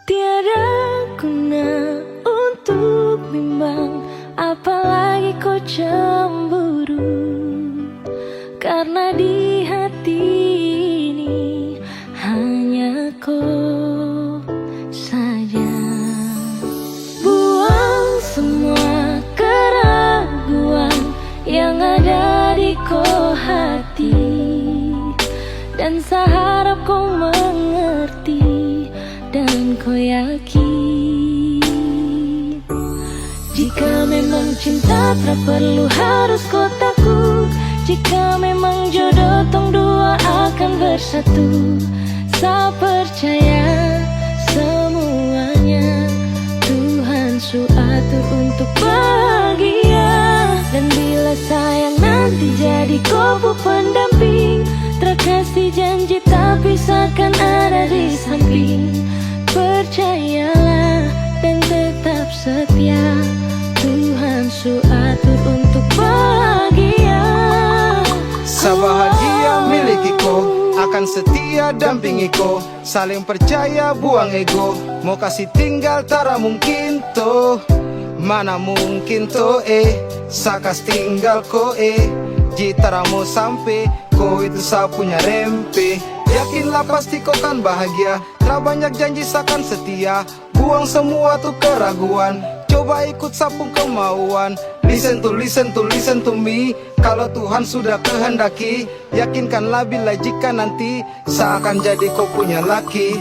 Tiada guna untuk bimbang, apalagi kau cemburu. Karena di hati ini hanya kau saja. Buang semua keraguan yang ada di kau hati, dan saya harap kau mengerti dan kau yakin. Jika memang cinta tak perlu harus kau takut. Jika memang jodoh tong dua akan bersatu. Saya percaya semuanya Tuhan su atur untuk bahagia. Dan bila sayang nanti jadi kau pendamping, terkasih janji tapi seakan ada di samping. Percayalah dan tetap setia, Tuhan su atur untuk bahagia. Sebahagia miliki ko, akan setia dampingi ko. Saling percaya buang ego, mau kasih tinggal tara mungkin to. Mana mungkin to sakas tinggal ko jitara mau sampai, ko itu saya punya rempe. Yakinlah pasti kau kan bahagia, tak banyak janji sakan setia. Buang semua tuh keraguan, coba ikut sapung kemauan. Listen to me. Kalau Tuhan sudah kehendaki, yakinkanlah bila jika nanti seakan jadi kau punya laki.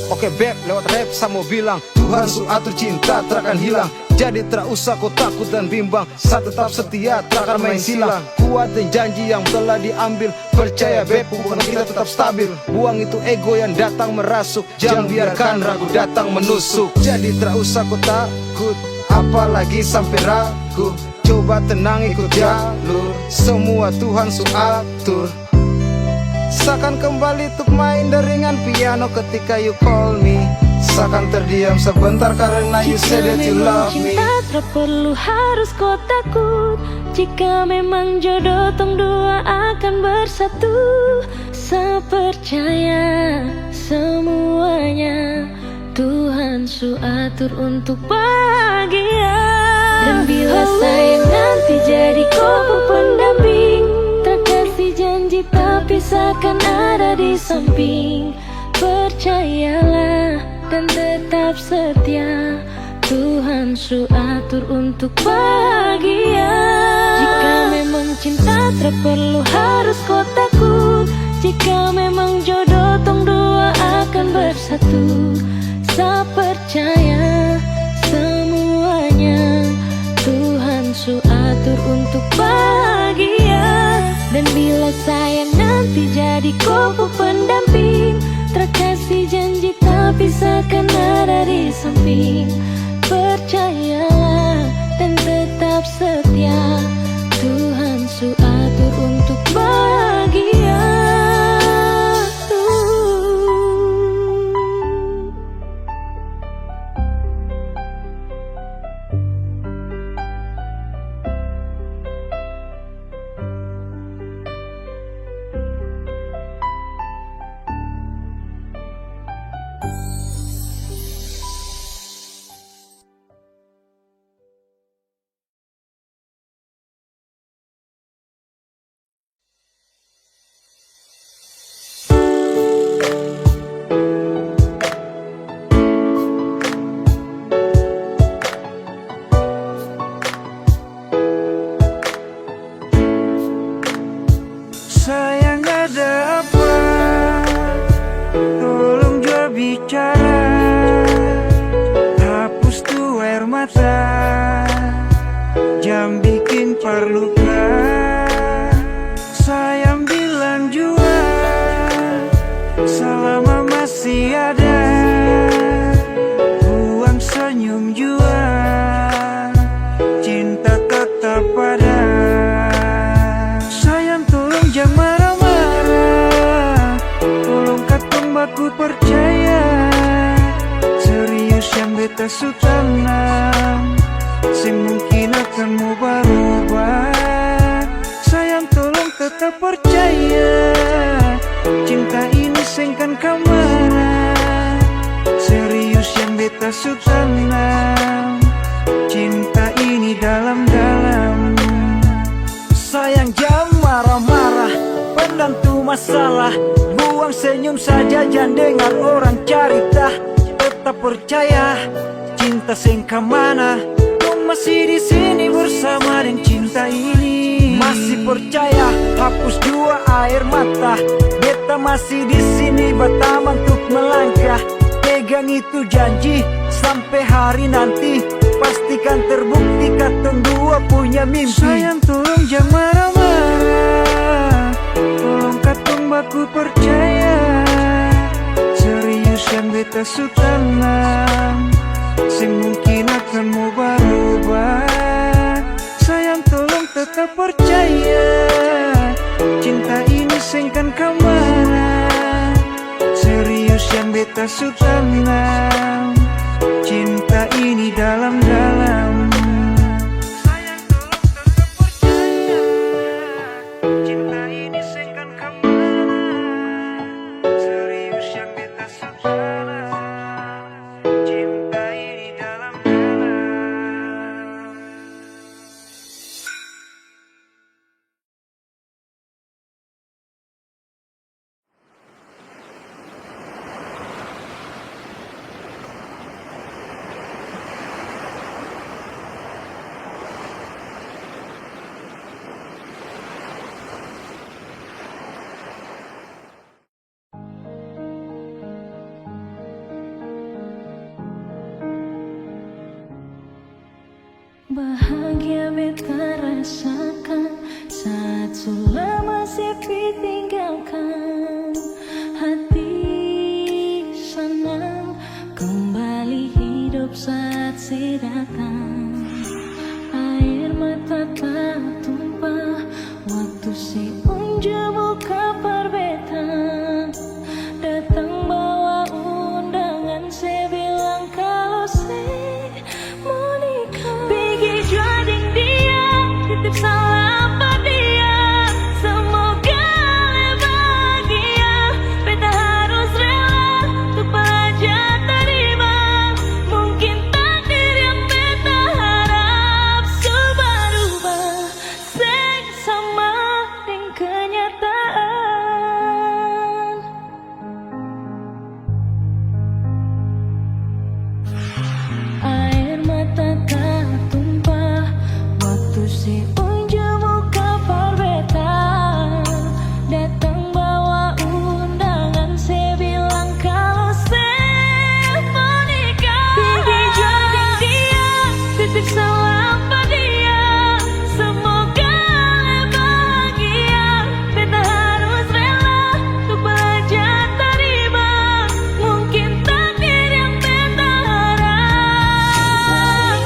Oke beb, lewat rap saya mau bilang, Tuhan su atur cinta takkan hilang. Jadi tak usah kau takut dan bimbang, saya tetap setia takkan main silang. Kuatin janji yang telah diambil, percaya beb hubungan kita tetap stabil. Buang itu ego yang datang merasuk, jangan biarkan ragu datang menusuk. Jadi tak usah kau takut, apalagi sampai ragu. Coba tenang ikut jalur, semua Tuhan su atur. Seakan kembali untuk main deringan piano ketika you call me. Seakan terdiam sebentar karena you said that you love me. Jika memang cinta tak perlu harus kau takut. Jika memang jodoh tong dua akan bersatu. Saya percaya semuanya Tuhan su atur untuk bahagia. Dan bila sayang nanti jadi kau pendamping, terkasih janji tapi seakan ada di samping. Percayalah dan tetap setia, Tuhan su atur untuk bahagia. Jika memang cinta tak perlu harus kau takut. Jika memang jodoh tong dua akan bersatu. Saya percaya semuanya Tuhan su atur untuk bahagia. Dan bila sayang nanti jadi kau pendamping, terkasih janji tapi seakan ada di samping. Percayalah dan tetap setia, Tuhan su atur untuk bahagia. Sayang ada apa? Tolong jawab bicara. Hapus tuh air mata, jam bikin perluka. Sayang bilang jua, selama masih ada. Buang senyum jua, cinta tetap ada. Jangan marah-marah, tolong katong baku percaya. Serius yang beta su tanam, semungkin akan mau berubah. Sayang tolong tetap percaya, cinta ini sengkan kamara. Serius yang beta masalah. Buang senyum saja, jangan dengar orang cerita. Tetap percaya, cinta singka mana. Kau masih di sini bersama dengan cinta ini. Masih percaya, hapus dua air mata. Beta masih di sini bertaman untuk melangkah. Pegang itu janji sampai hari nanti. Pastikan terbukti katong dua punya mimpi. Sayang tolong jangan marah-marah. Tolong katong baku percaya. Serius yang beta su tanam, sing mungkin akan mau berubah. Sayang tolong tetap percaya. Cinta ini singkan kemana. Serius yang beta su tanam, cinta ini dalam-dalam. Sayang tolong tetap percaya. Cinta ini singkan kemana. Serius yang beta su tanam, cinta ini dalam-dalam. Bahagia beta rasakan saat sudah masih ditinggalkan. Hati senang kembali hidup saat si datang. Air mata tak tumpah waktu si unjuk buka perbetan. Datang bawa undangan, saya bilang kalau saya mau nikah. Pergi juading dia, titip salam pada dia. Semoga bahagia, beta harus rela untuk belajar terima. Mungkin takdir yang beta harap berubah, sing sama dengan kenyataan. Air mata tak tumpah waktu si unjuk buka perbetan. Datang bawa undangan, saya bilang kalau saya mau nikah. Pergi juading dia, titip salam pada dia. Semoga bahagia, beta harus rela untuk belajar terima. Mungkin takdir yang beta harap.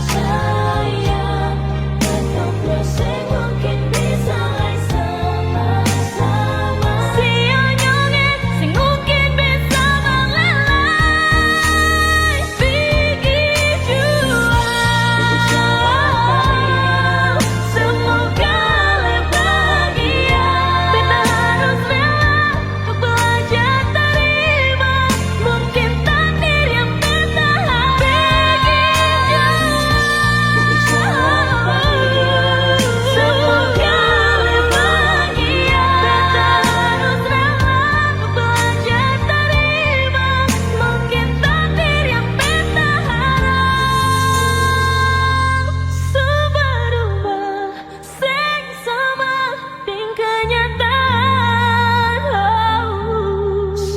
Sayang, katong berseng mungkin bisa sama-sama. Siang nyongit, sing mungkin bisa melelai. Pergi jual, semoga bahagia. Beta harus rela untuk belajar terima. Mungkin takdir yang beta harap. Pergi jual, semoga bahagia. Beta harus rela untuk belajar terima. Mungkin takdir yang beta harap berubah, sing sama dengan kenyataan.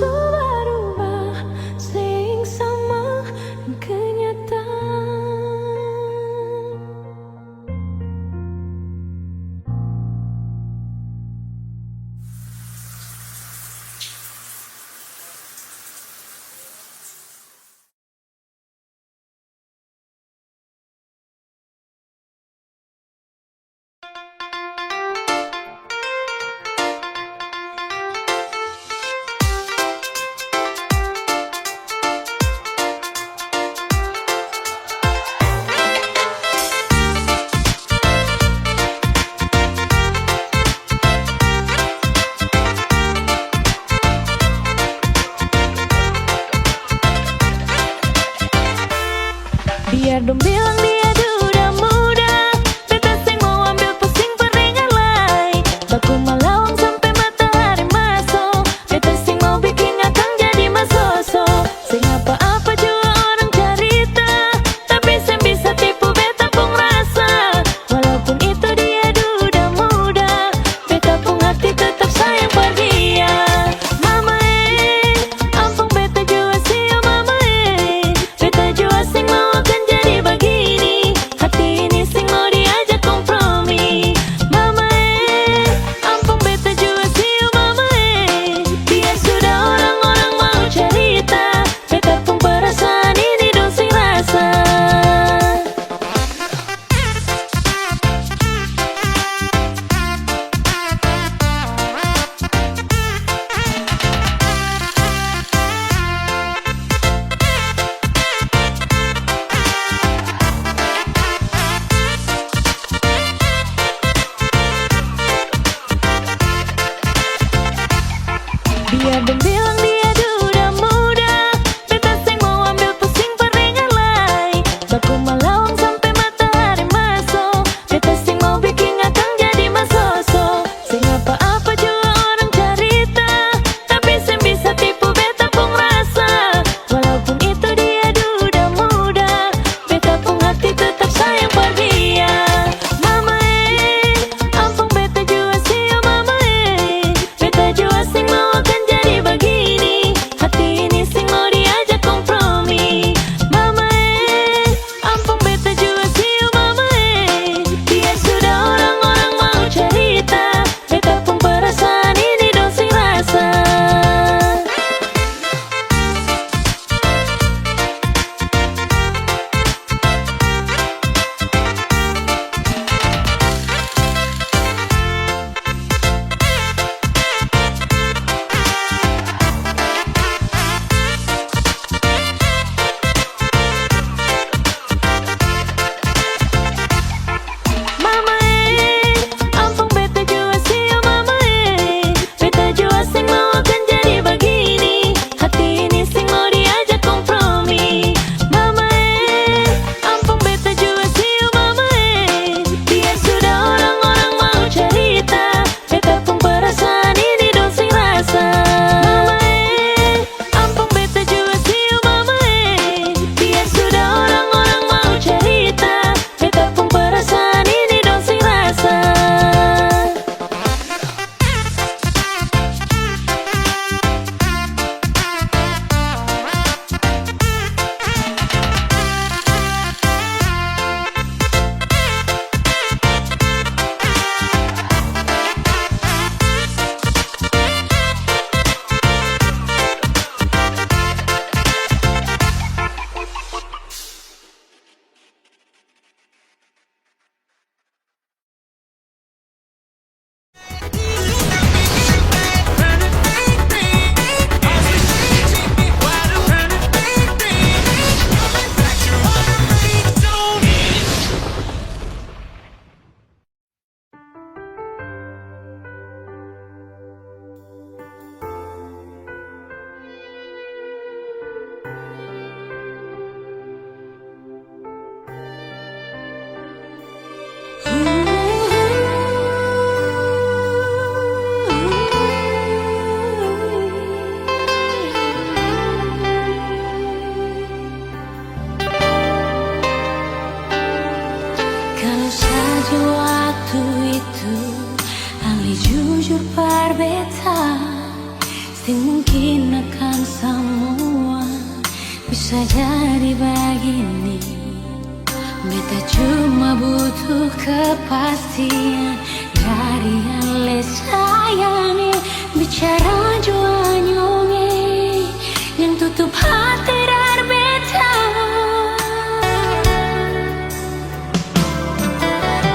Berubah, sing sama dengan kenyataan. Biar dong bilang dia duda muda, beta sing mau ambil pusing peringan lai. Baku malawang sampai matahari Biar dem bilang dia duda muda, beta seng mau ambil pusing peringalai. Baku malawang sampai matahari masuk, beta seng mau bikin akang jadi masoso. Seng apa-apa juga orang cerita, tapi seng bisa tipu beta pung rasa. Walaupun itu dia duda muda, beta pung hati tetap sayang per dia. Mama ampun beta jua sio mama beta jua sing mau akan jadi begini. Hati ini sing mau diajak kompromi. Mama ampun beta jua sio mama dia sudah orang-orang mau cerita, beta pun perasaan ini dong sing rasa. Mama ampun beta jua sio mama beta jua sing mau akan jadi begini. Hati ini sing mau diajak kompromi. Mama ampun beta jua sio mama dia sudah orang-orang mau cerita, beta pun perasaan ini dong sing rasa. Mama ampun beta jua sio mama dia sudah orang-orang mau cerita, beta pun perasaan ini dong sing rasa. Kalau saja waktu itu Ali jujur par beta, sing mungkin akan semua bisa jadi begini. Beta cuma butuh kepastian dari Ale sayangi. Bicara jua nyonge yang tutup hati dari beta.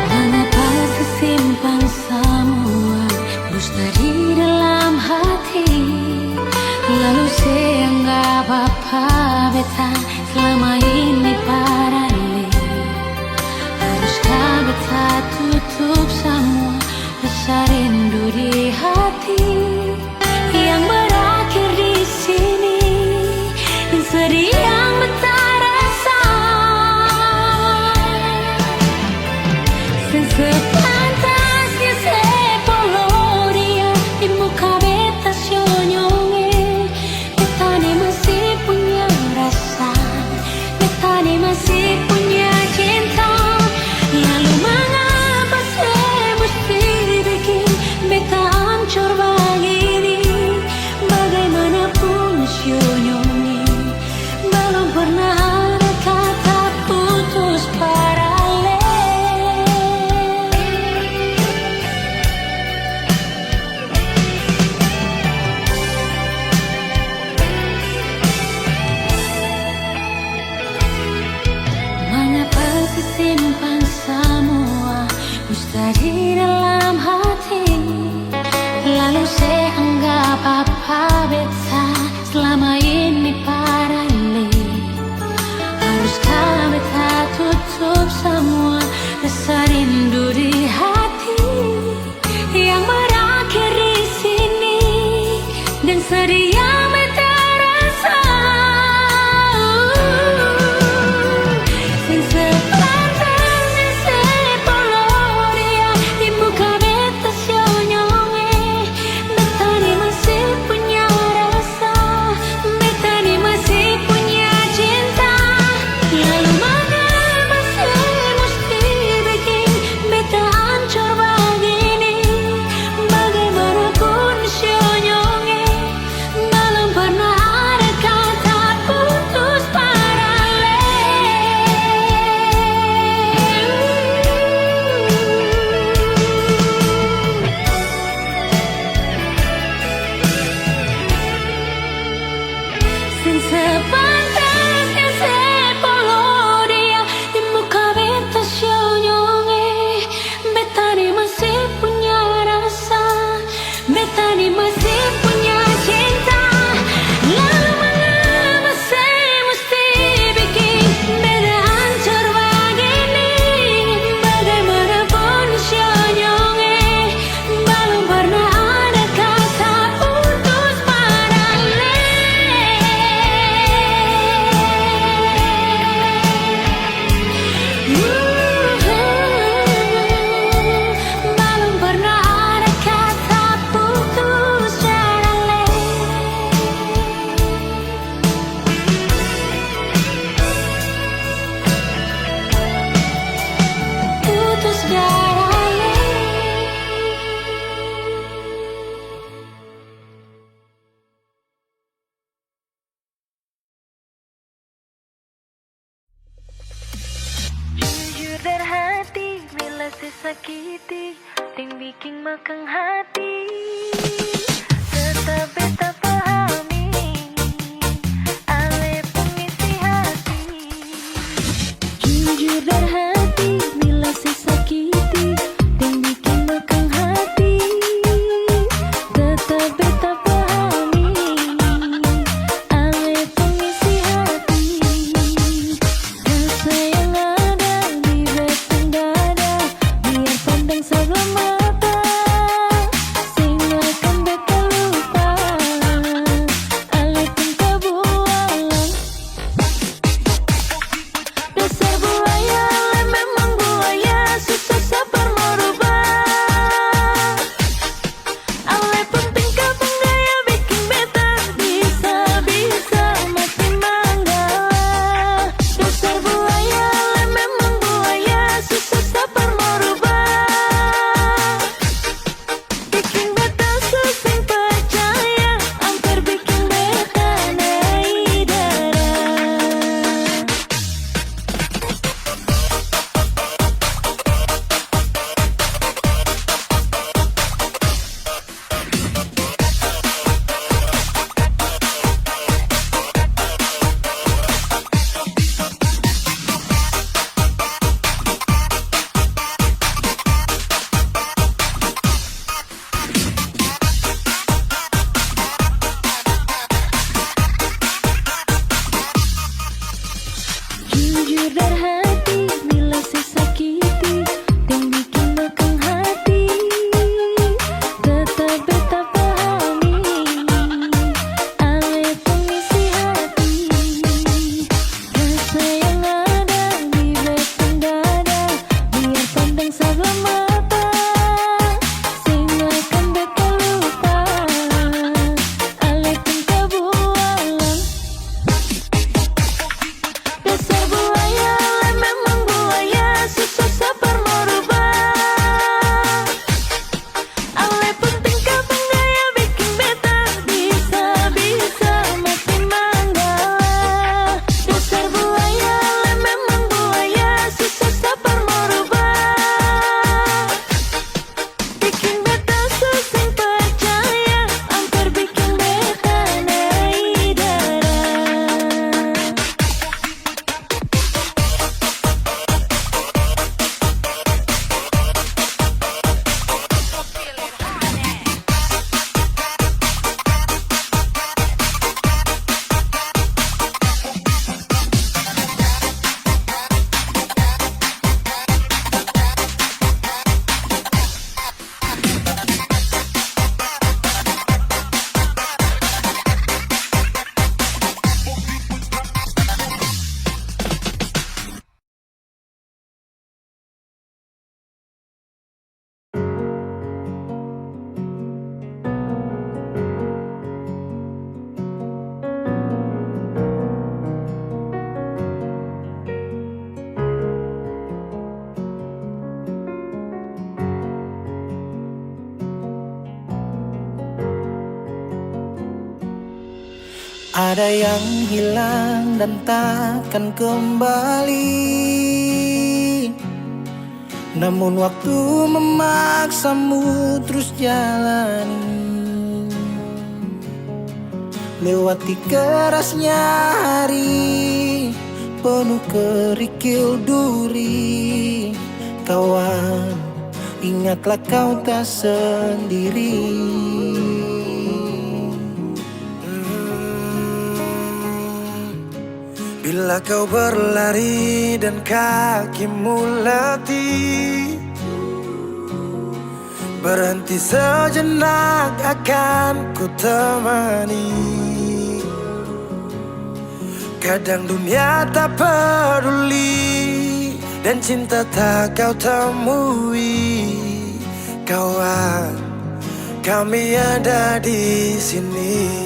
Mengapa sesimpan semua dusta di dalam hati, lalu seanggap apa beta selama ini parale. Haruskah beta tutup semua rasa rindu di hati yang berakhir di sini, dan sedih yang beta rasa. Sepantasnya sepuluh dia di muka beta sionyonge, beta ni masih punya rasa. dan sedia beta rasa. Sing sepantasnya sepuluh dia di muka beta senyonge. Beta ni masih punya rasa, beta ni masih punya cinta. Lalu mengapa sih mesti bikin beta hancur begini? Bagaimanapun senyonge, belum pernah ada kata putus paralel. Sing sepantasnya sepuluh dia di muka beta senyonge. Beta ni masih punya rasa, beta ni masih punya cinta. Lalu mengapa sih mesti bikin beta hancur begini? Bagaimanapun senyonge, belum pernah ada kata putus paralel. Belum pernah ada kata putus paralel. Putus paralel. Jujur dan hati bila sesakiti yang bikin makan hati. Tetap beta pahami ale pengisi hati. Jujur dan hati bila sesakiti yang bikin makan hati. Tetap beta pahami ale pengisi hati. Rasa yang ada di batang dada biar pandang sebelah mata. Ada yang hilang dan takkan kembali, namun waktu memaksamu terus jalani. Lewati kerasnya hari penuh kerikil duri. Kawan, ingatlah kau tak sendiri. Bila kau berlari dan kakimu letih, berhenti sejenak akan ku temani. Kadang dunia tak peduli dan cinta tak kau temui. Kawan, kami ada di sini.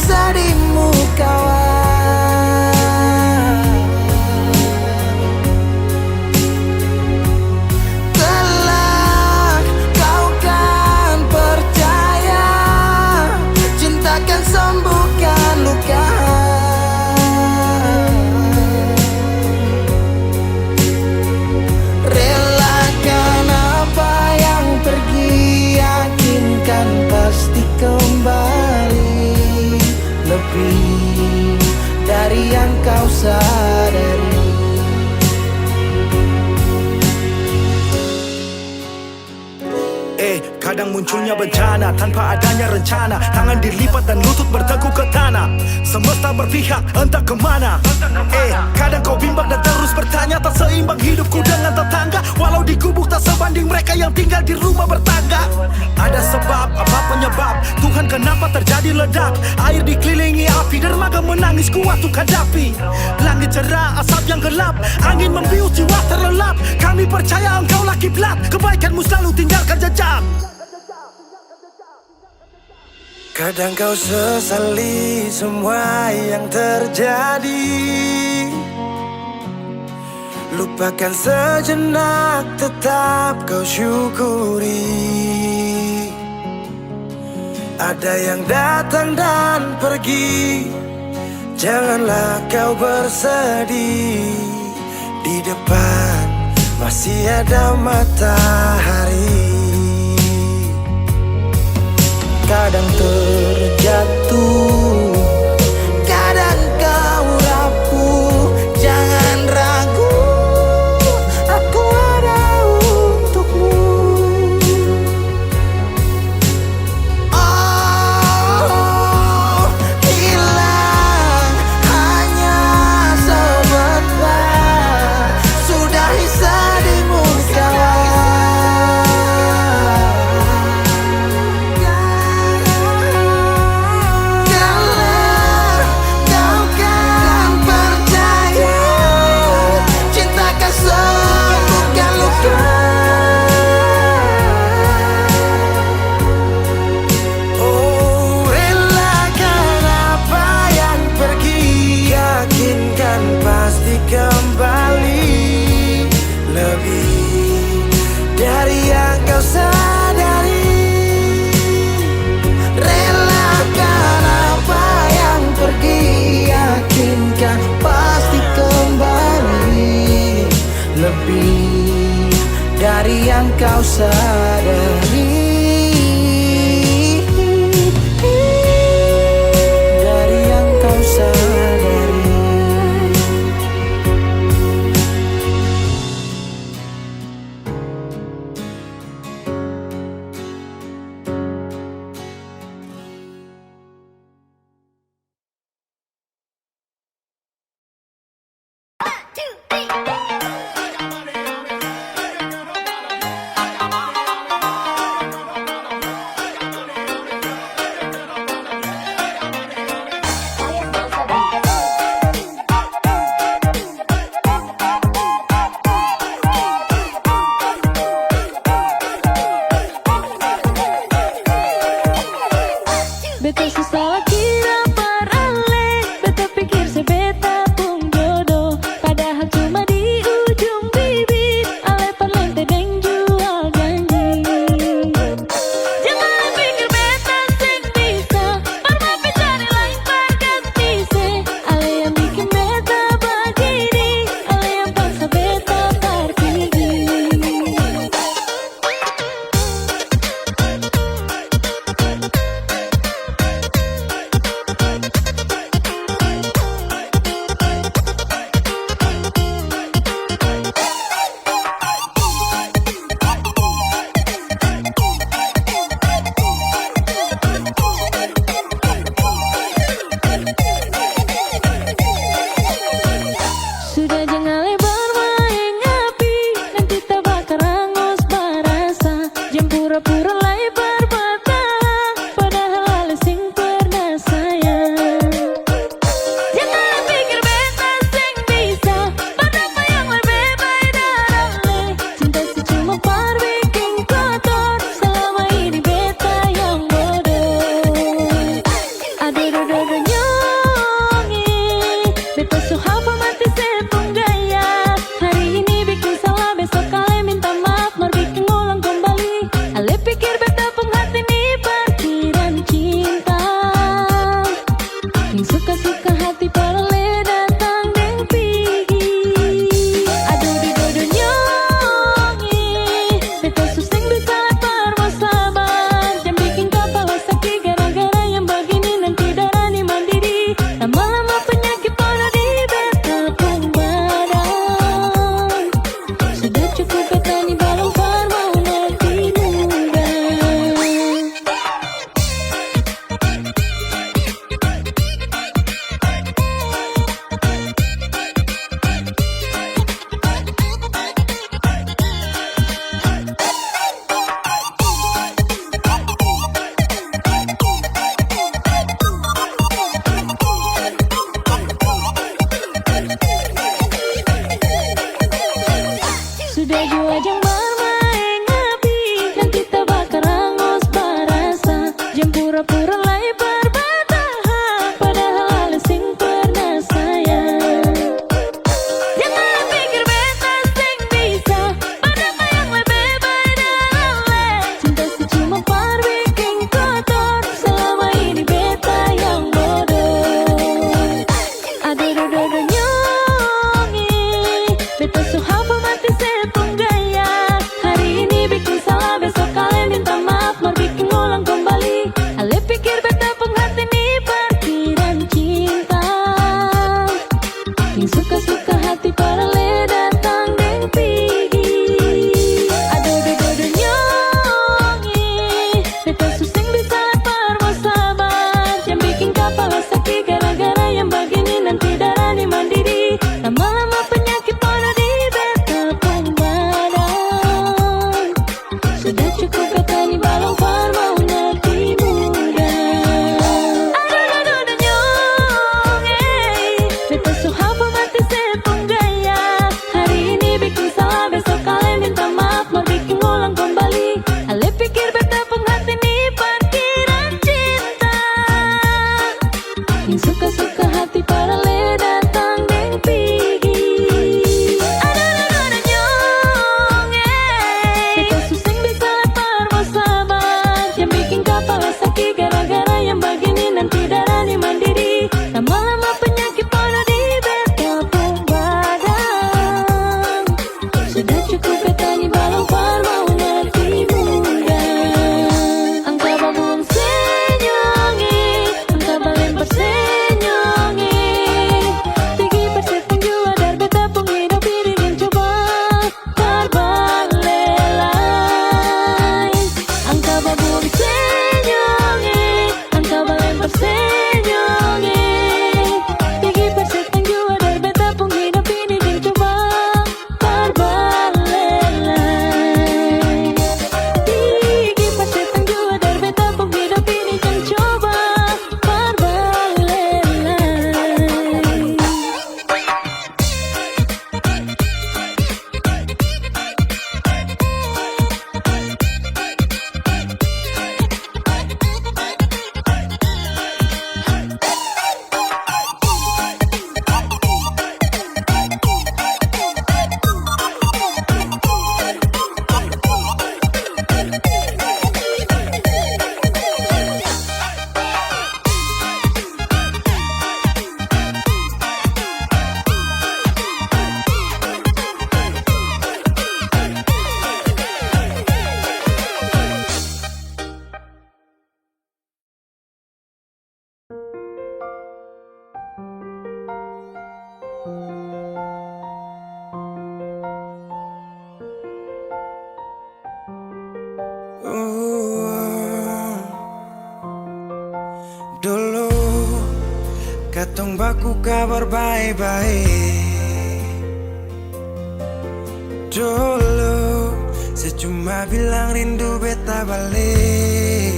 Darimu kawan, kelak kau kan percaya, cinta kan sembuhkan luka. Relakan apa yang pergi, yakinkan pasti kembali. Lebih dari yang kau sadari. Kadang munculnya bencana tanpa adanya rencana. Tangan dilipat dan lutut bertekuk ke tanah. Semesta berpihak entah kemana. Kadang kau bimbang dan terus bertanya, tak seimbang hidupku dengan tetangga. Walau di gubuk tak sebanding mereka yang tinggal di rumah bertangga. Ada sebab, apa penyebab? Tuhan kenapa terjadi ledak? Air dikelilingi api, dermaga menangis kuat untuk hadapi. Langit cerah, asap yang gelap, angin membius jiwa terlelap. Kami percaya engkaulah kiblat, kebaikanmu selalu tinggalkan jejak. Kadang kau sesali semua yang terjadi, lupakan sejenak, tetap kau syukuri. Ada yang datang dan pergi, janganlah kau bersedih. Di depan masih ada matahari. Kadang terjatuh, kadang kau rapuh. Jangan ragu, aku ada untukmu. Oh, hilang hanya sebentar, sudahi sedihmu kawan. Kembali lebih dari yang kau sadari. Relakan apa yang pergi, yakinkan pasti kembali. Lebih dari yang kau sadari. Dari yang kau sadari. Aduh nyongi, beta so hafal mati sepung gaya. Hari ini bikin salah, besok kalian minta maaf, mau bikin ulang kembali. Ale pikir beta pun hati nih parkiran cinta. Yang suka-suka hati para le datang deng pigi. Aduh nyongi, beta suseng bisa lapar mau sabar. Yang bikin kepala sakit gara-gara yang begini nanti darah di mandiri. Lama-lama penyakit pada di beta pun badan. Sudah cukup kata ni balong par mau ngerti muda. Aduh nyongi, beta so hafal mati sepung gaya. Hari ini bikin salah, besok kalian minta maaf, mau bikin ulang kembali. Ale pikir beta pun hati nih parkiran cinta. Yang suka-suka hati para le datang deng pigi. Aduh nyongi, beta suseng bisa lapar mau sabar. Yang bikin kepala sakit gara-gara yang begini nanti darah di mandiri. Lama-lama penyakit pada di beta pun badan. Sudah cukup kata ni balong par mau ngerti muda. Angka babung senyongi, angka balen persenyongi. Tinggi persetan jua dar beta pun hidup ingin coba terbalelai. Angka babung senyongi, angka balen persenyongi. Tinggi persetan jua dar beta pun hidup ingin coba terbalelai. Tinggi persetan jua dar beta pun hidup ingin coba terbalelai. Dulu katong baku kabar baik-baik. Dulu saya cuma bilang rindu beta balik.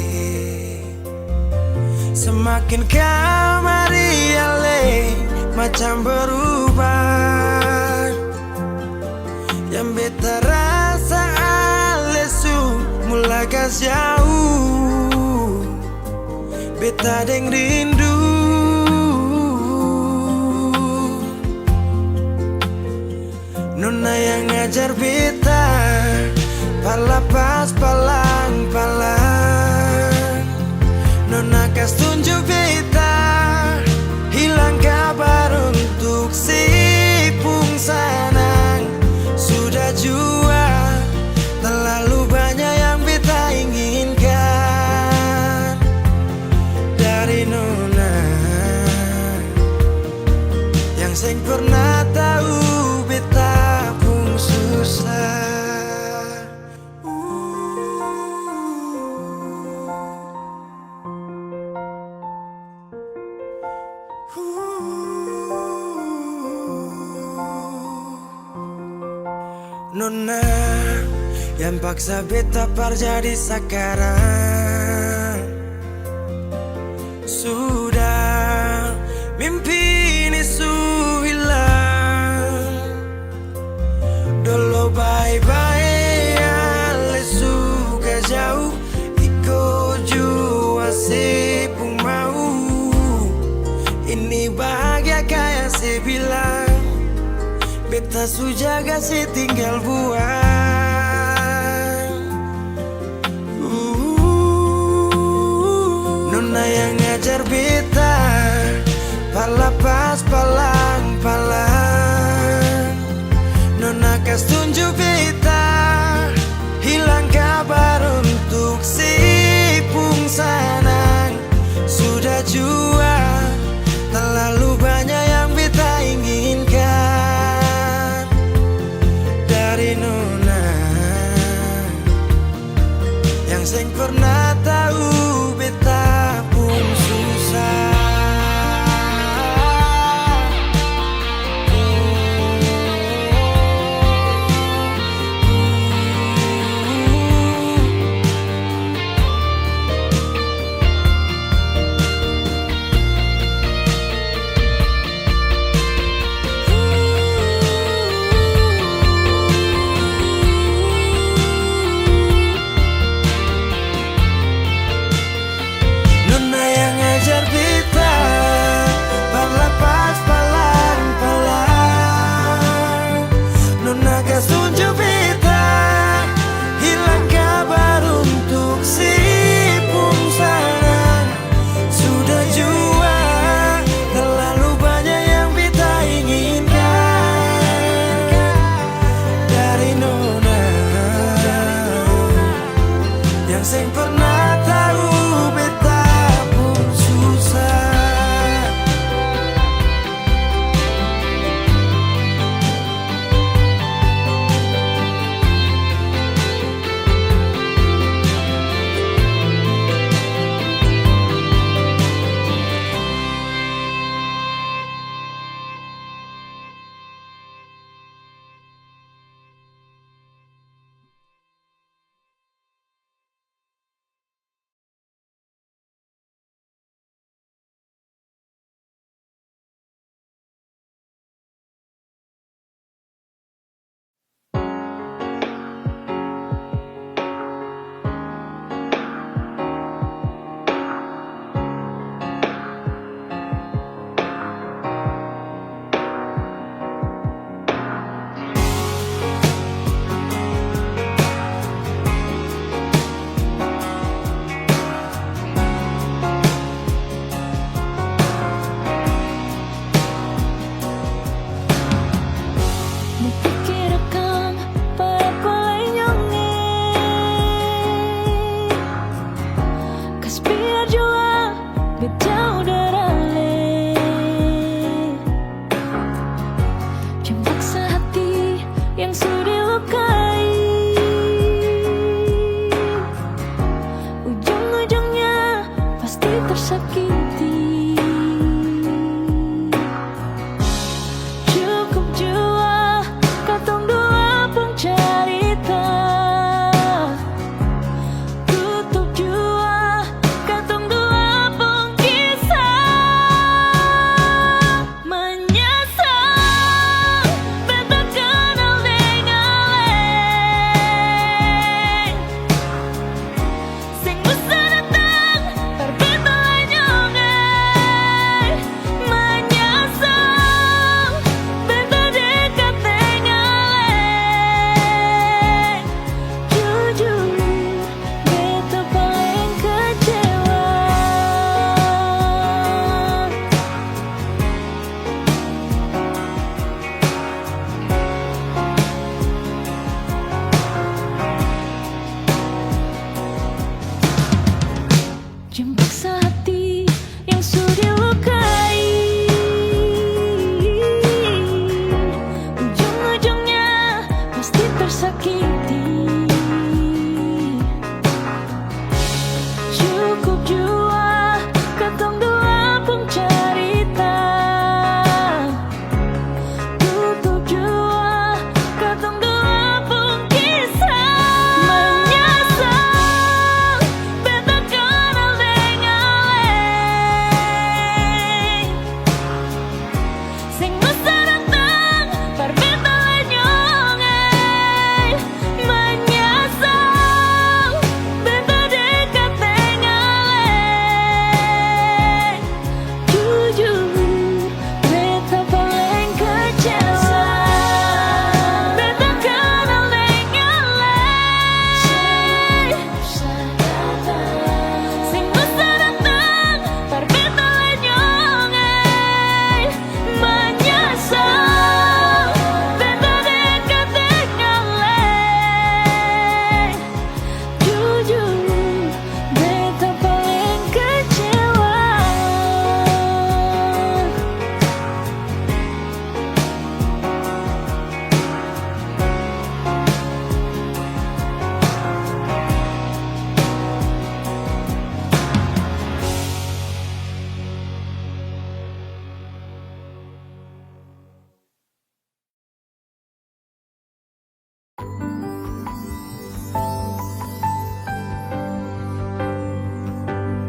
Semakin kamari ale macam berubah. Yang beta rasa alesu mulai gas jauh. Beta deng rindu. Nona yang ngajar beta palapas palang-palang. Nona kas tunjuk beta hilang kabar untuk si pungsanang. Sudah jua terlalu banyak yang beta inginkan dari Nona yang seng pernah tahu beta pun susah. Nona yang paksa beta par jadi sekarang. Sudah mimpi ini su hilang. Dulu bye-bye ale suka jauh. Iko jua si pun mau. Ini bahagia kayak si bilang. Beta su jaga si tinggal buang. Nona yang ngajar beta palapas palang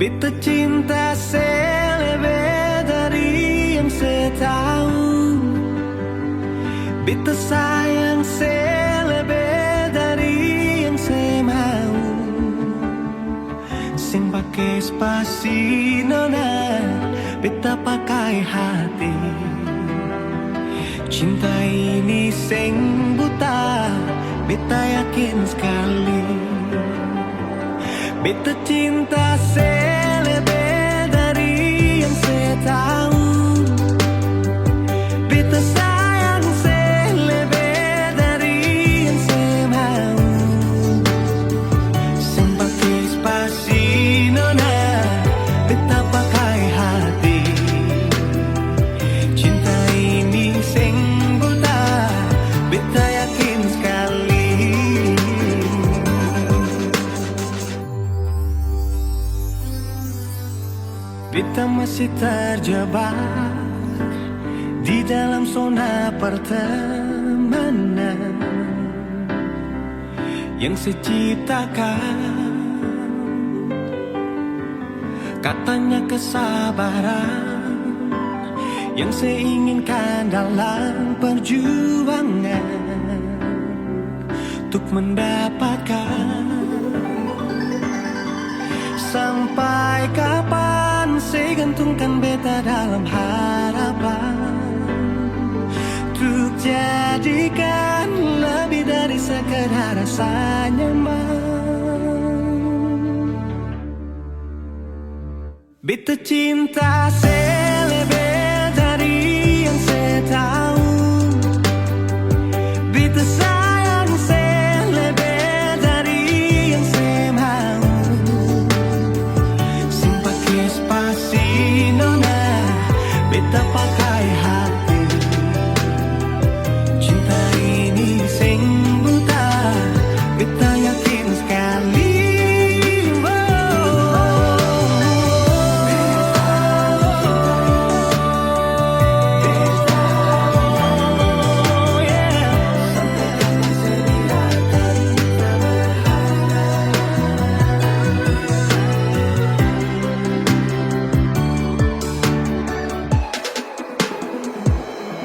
Beta cinta selebih dari yang saya tahu. Beta sayang selebih dari yang saya mau. Sing pakai spasi nona, beta pakai hati. Cinta ini sing buta, beta yakin sekali. Beta cinta selebih dari yang saya tahu. Beta sayang selebih dari yang saya mau. Sing pakai spasi nona, beta pakai hati. Cinta ini sing buta, beta yakin sekali. Beta masih terjebak di dalam zona pertemanan yang saya ciptakan. Katanya kesabaran yang saya inginkan dalam perjuangan untuk mendapatkan. Sampai kapan saya gantungkan beta dalam harapan untuk jadikan lebih dari sekedar rasa nyaman. Beta cinta selebih dari yang saya tahu. Beta sayang selebih dari yang saya mau. Sing pakai spasi nona, beta pakai hati. Cinta ini sing buta, beta yakin sekali.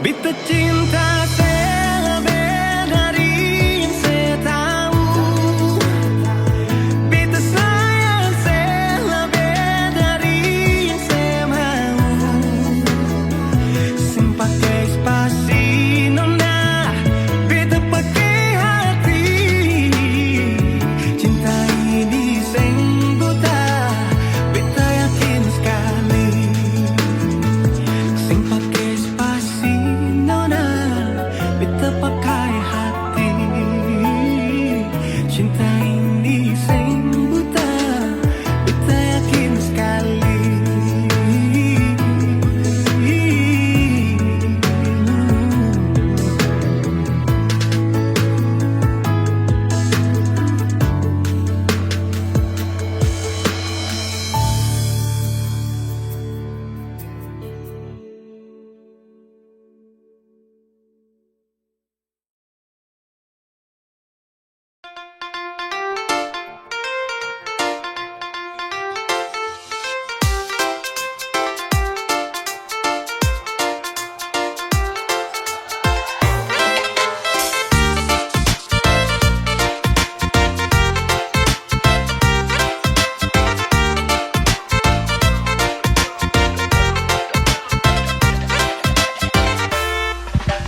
Beta cinta selebih dari yang saya tahu. Beta sayang selebih dari yang saya mau. Sing pakai spasi nona, beta pakai hati. Cinta ini sing buta, beta yakin sekali. Sing pakai spasi nona, beta pakai hati. Cinta ini sing buta, beta yakin sekali.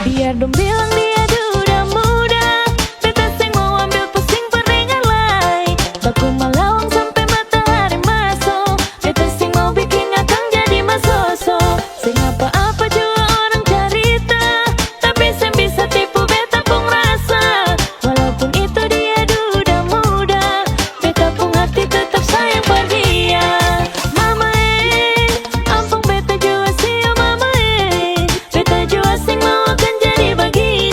Biar dong bilang dia duda muda, beta sing mau ambil pusing peringan lai. Baku melawang sampai matahari masuk, beta sing mau bikin akang jadi masoso. Sing apa-apa juga orang cerita, tapi sing bisa tipu beta pun rasa. Walaupun itu dia duda muda, beta pun hati tetap sayang pada dia. Mama ampun beta jua sih mama beta jua sing mau akan jadi begini.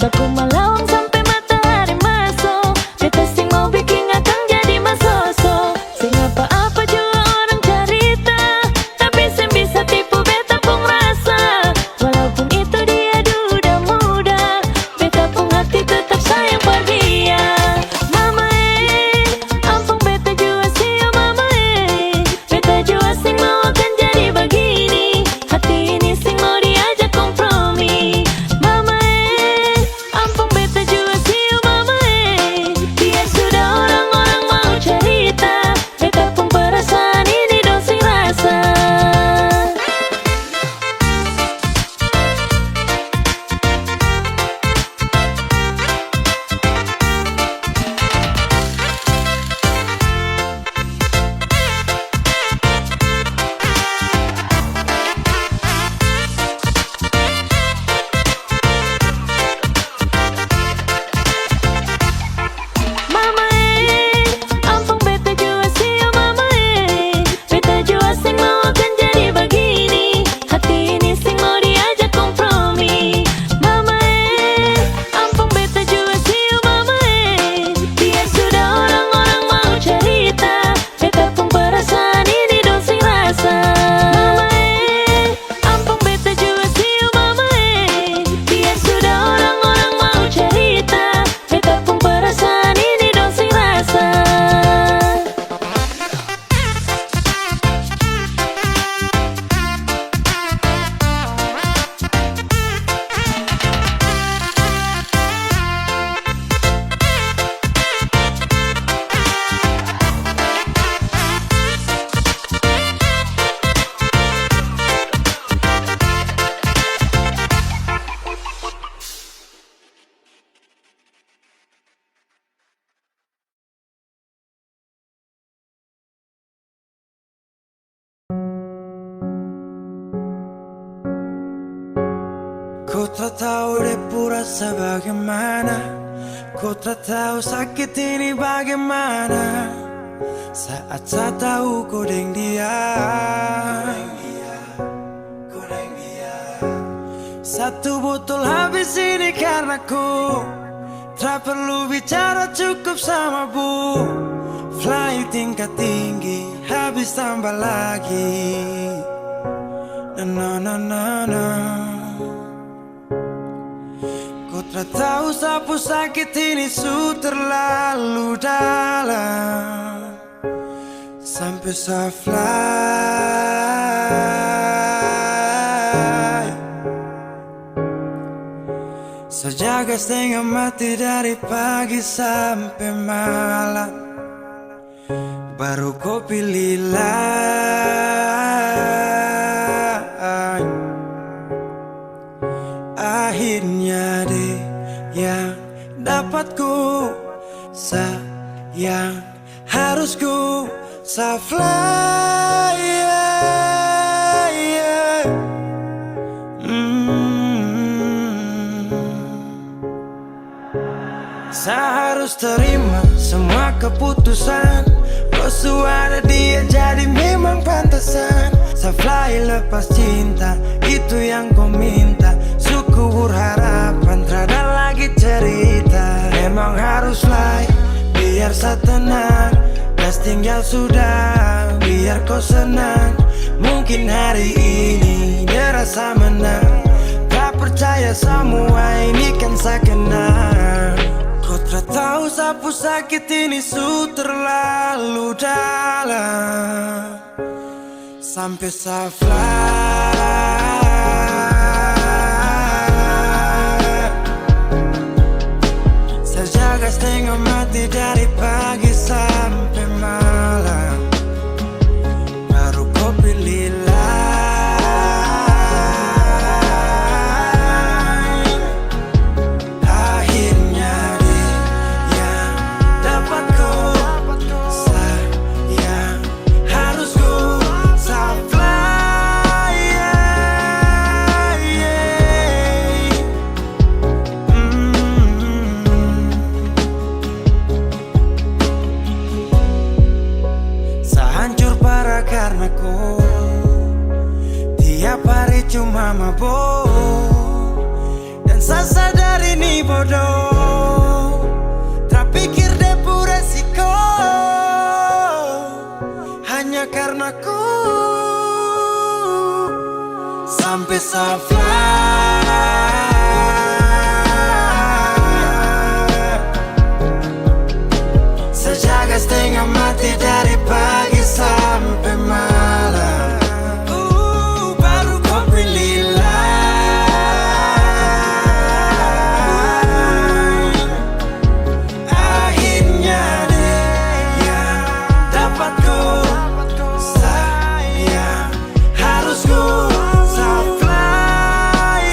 Baku melawang sampai matahari masuk. Beta sing mau bikin akang jadi masoso. Sing apa-apa juga orang cerita, tapi sing bisa tipu beta pun rasa. Walaupun itu dia duda muda, beta pun hati tetap sayang pada dia. Mama ampun beta jua sih mama beta jua sing mau akan jadi begini. Hati ini sing mau diajak kompromi. Mama ampun beta jua sih mama biar sudah orang-orang mau cerita, beta pun perasaan ini dong sing rasa. Mama ampun beta jua sih mama beta jua sing mau akan jadi begini. Hati ini sing mau diajak kompromi. Mama ampun beta jua sih mama biar sudah orang-orang mau cerita, beta pun perasaan ini dong sing rasa. Mama ampun beta jua sih mama biar sudah orang-orang mau cerita, beta pun perasaan ini dong sing rasa. Ku tak tahu depu rasa bagaimana, ku tak tahu sakit ini bagaimana. Saat saya tahu ku deng dia, satu botol habis ini karena ku tak perlu bicara cukup sama bu. Fly tingkat tinggi habis tambah lagi. Na na na na. Ku tak tahu sapu sakit ini su terlalu dalam, sampai saya fly. Sejaga setengah mati dari pagi sampai malam, baru kau pilih lain. Akhirnya deh yang dapat ku sayang, harus ku fly, yeah, yeah. Saya harus terima semua keputusan. Kau ada dia jadi memang pantasan. Saya fly lepas cinta, itu yang kau minta. Syukur harapan, terada lagi cerita. Memang harus fly, biar saya tenang. Gas tinggal sudah, biar kau senang. Mungkin hari ini dia rasa menang. Tak percaya semua ini kan saya kenal. Kau tak tahu sapu sakit ini su terlalu dalam, sampai saya fly. Saya jaga setengah mati dari pagi sampai malam, baru kau pilih lain. Akhirnya dia yang dapat kau sayang, harus ku fly, yeah. bodoh, tak pikir depu resiko, hanya karena ku sampai safari. Sejaga setengah mati dari pagi sampai malam, baru kau pilih. Akhirnya dia dapat ku sayang, harus ku fly.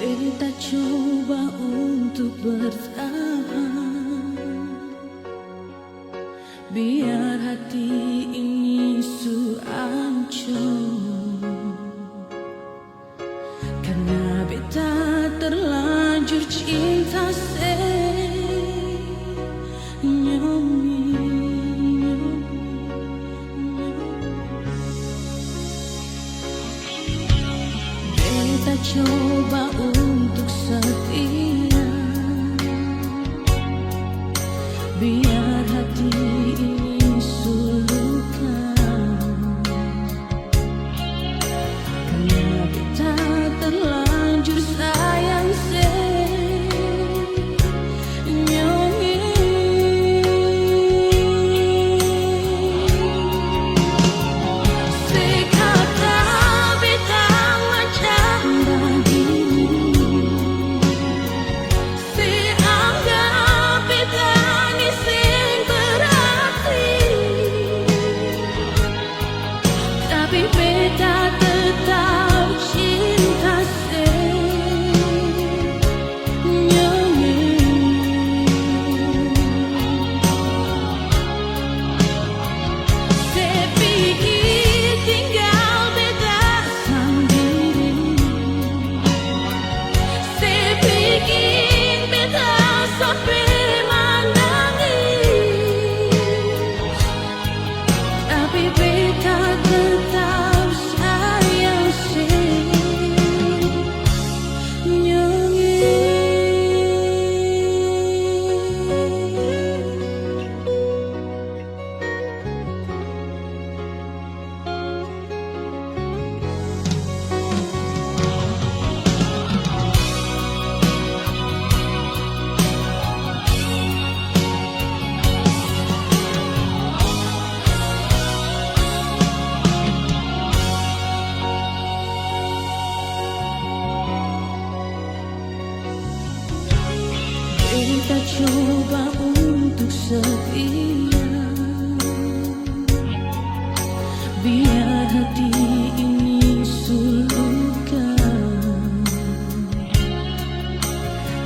Kita coba untuk bertahan, biar hati ini ancur, karena beta terlanjur cinta Beta coba untuk setia, biar hati ini sulukan, karena beta terlanjur sayang Kita coba untuk setia, biar hati ini sulukan,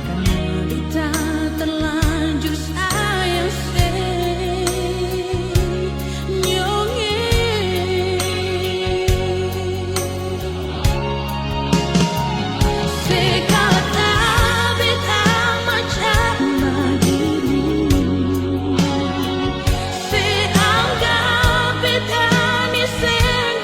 karena kita terlanjur sayang seanggap beta ni seng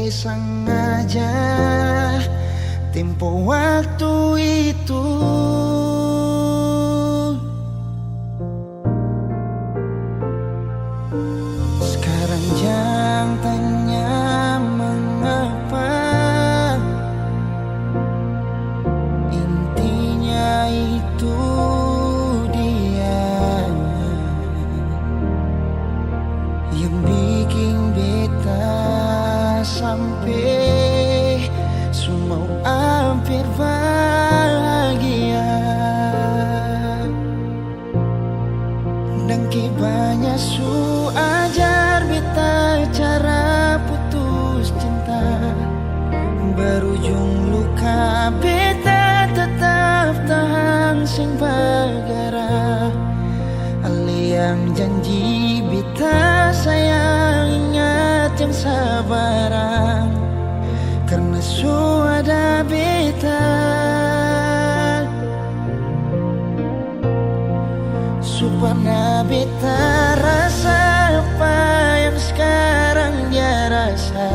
sengaja tempo waktu itu. Sekarang jangan tanya mengapa, intinya itu dia yang bikin beta sampai semua hampir bahagia. Dan banyak su ajar beta cara putus cinta, berujung luka beta tetap tahan sing bagara. Ali yang janji beta sayang ingat yang sabaran, karena su ada beta. Supaya beta rasa apa yang sekarang dia rasa,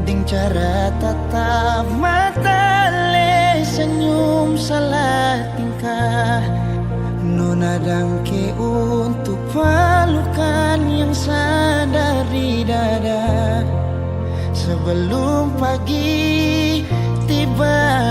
dengan cara tatap mata le senyum salah tingkah. Nona dangke untuk pelukan yang sadari dada sebelum pagi tiba.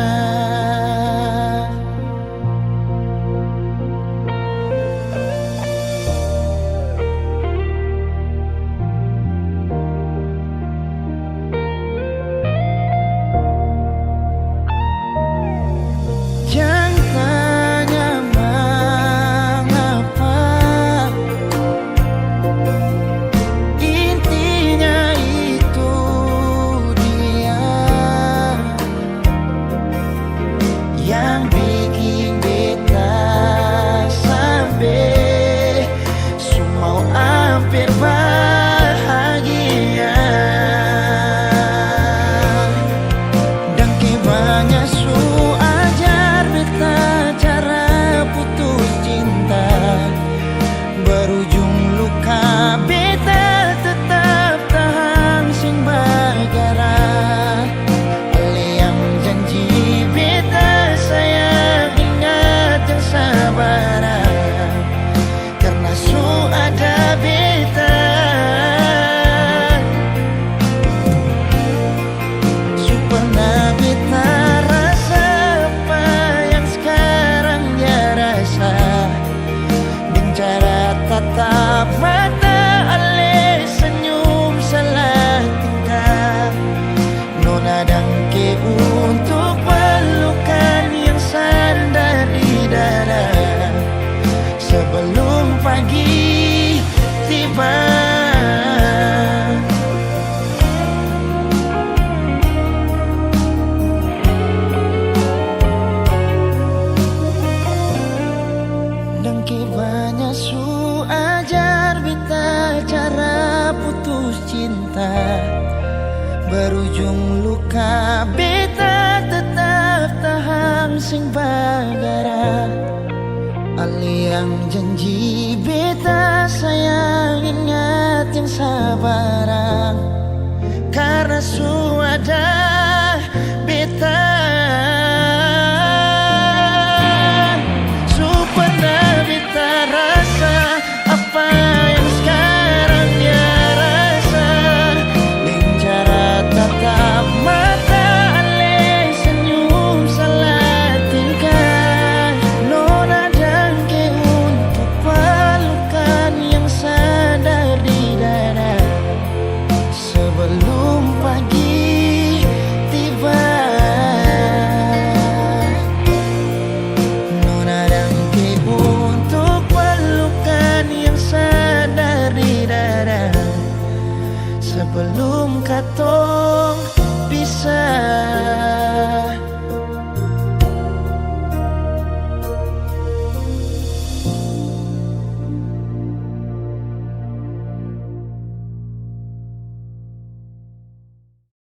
Yang bikin beta sampai semua hampir bahagia. Dan banyak su ajar beta cara putus cinta, berujung luka beta tetap tahan sing bagara. Ali yang janji beta sayang ingat yang sabaran, karena su ada beta. Su pernah beta rasa apa yang sekarang dia rasa, dengan cara tatap mata ale senyum salah tingkah. Nona dangke untuk pelukan yang sandar di dada sebelum pagi tiba. Dengki banyak su ajar beta cara putus cinta, berujung luka beta tetap tahan sing bagara. Ali yang janji beta sayang ingat yang sabaran, karena su ada